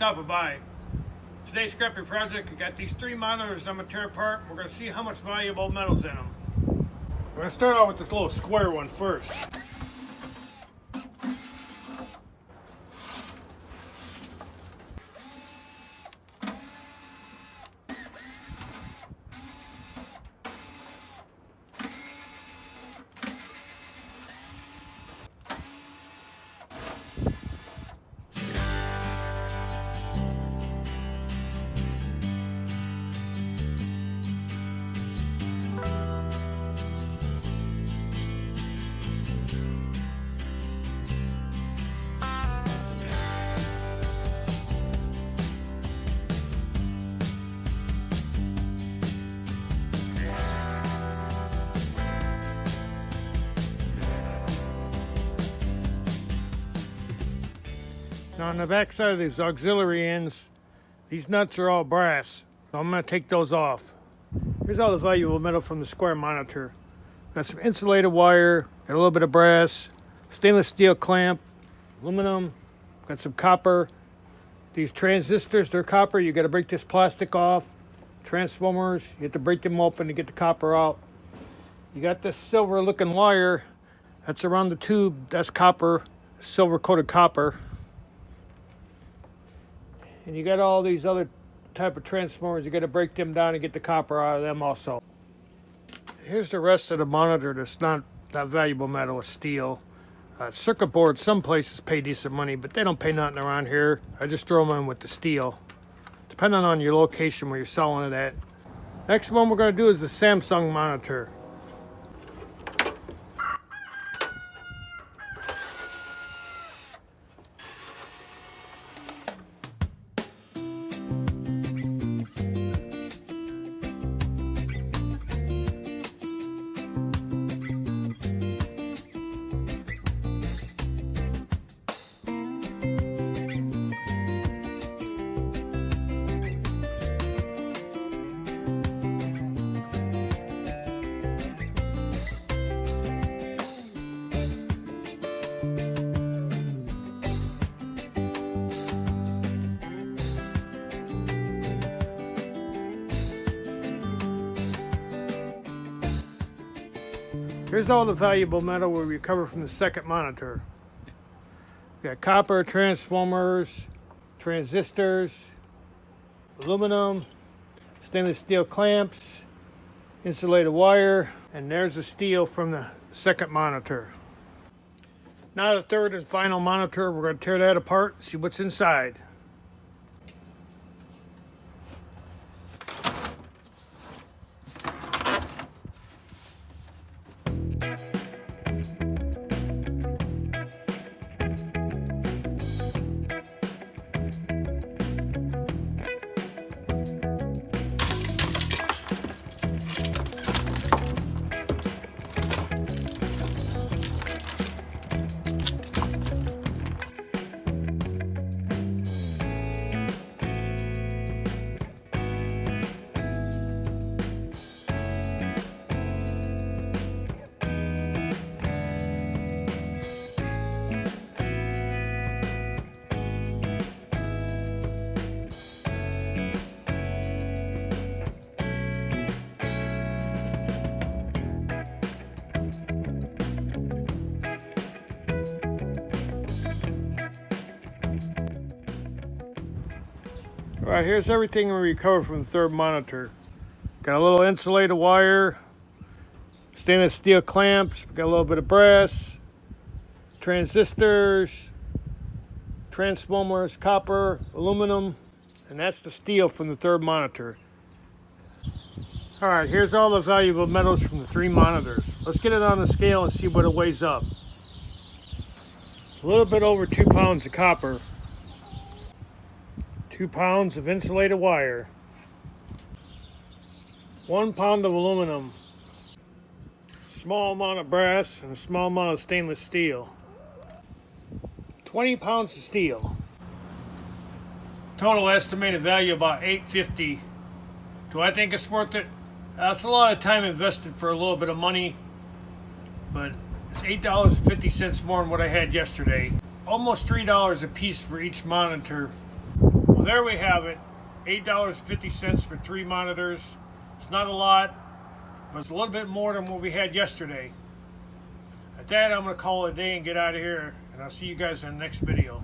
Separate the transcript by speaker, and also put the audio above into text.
Speaker 1: stopping by. Today's scrappy project, I got these 3 monitors I'm going to tear apart. We're going to see how much valuable metal's in them. We're going to start out with this little square one first. Now on the back side of these auxiliary ends, these nuts are all brass. So I'm going to take those off. Here's all the valuable metal from the square monitor. Got some insulated wire, got a little bit of brass, stainless steel clamp, aluminum, got some copper. These transistors, they're copper. You got to break this plastic off. Transformers, you have to break them open to get the copper out. You got this silver looking wire that's around the tube. That's copper, silver coated copper. And you got all these other type of transformers. You got to break them down and get the copper out of them also. Here's the rest of the monitor that's not valuable metal, it's steel. Circuit boards, some places pay decent money, but they don't pay nothing around here. I just throw them in with the steel, depending on your location where you're selling it at. Next one we're going to do is the Samsung monitor. Here's all the valuable metal we recovered from the second monitor. We got copper, transformers, transistors, aluminum, stainless steel clamps, insulated wire, and there's the steel from the second monitor. Now the third and final monitor, we're going to tear that apart and see what's inside. Alright, here's everything we recovered from the third monitor. Got a little insulated wire, stainless steel clamps, got a little bit of brass, transistors, transformers, copper, aluminum, and that's the steel from the third monitor. Alright, here's all the valuable metals from the 3 monitors. Let's get it on the scale and see what it weighs up. A little bit over 2 pounds of copper. 2 pounds of insulated wire, 1 pound of aluminum, small amount of brass, and a small amount of stainless steel, 20 pounds of steel. Total estimated value about $8.50. Do I think it's worth it? That's a lot of time invested for a little bit of money, but it's $8.50 more than what I had yesterday. Almost $3 a piece for each monitor. Well, there we have it. $8.50 for 3 monitors. It's not a lot, but it's a little bit more than what we had yesterday. At that, I'm going to call it a day and get out of here, and I'll see you guys in the next video.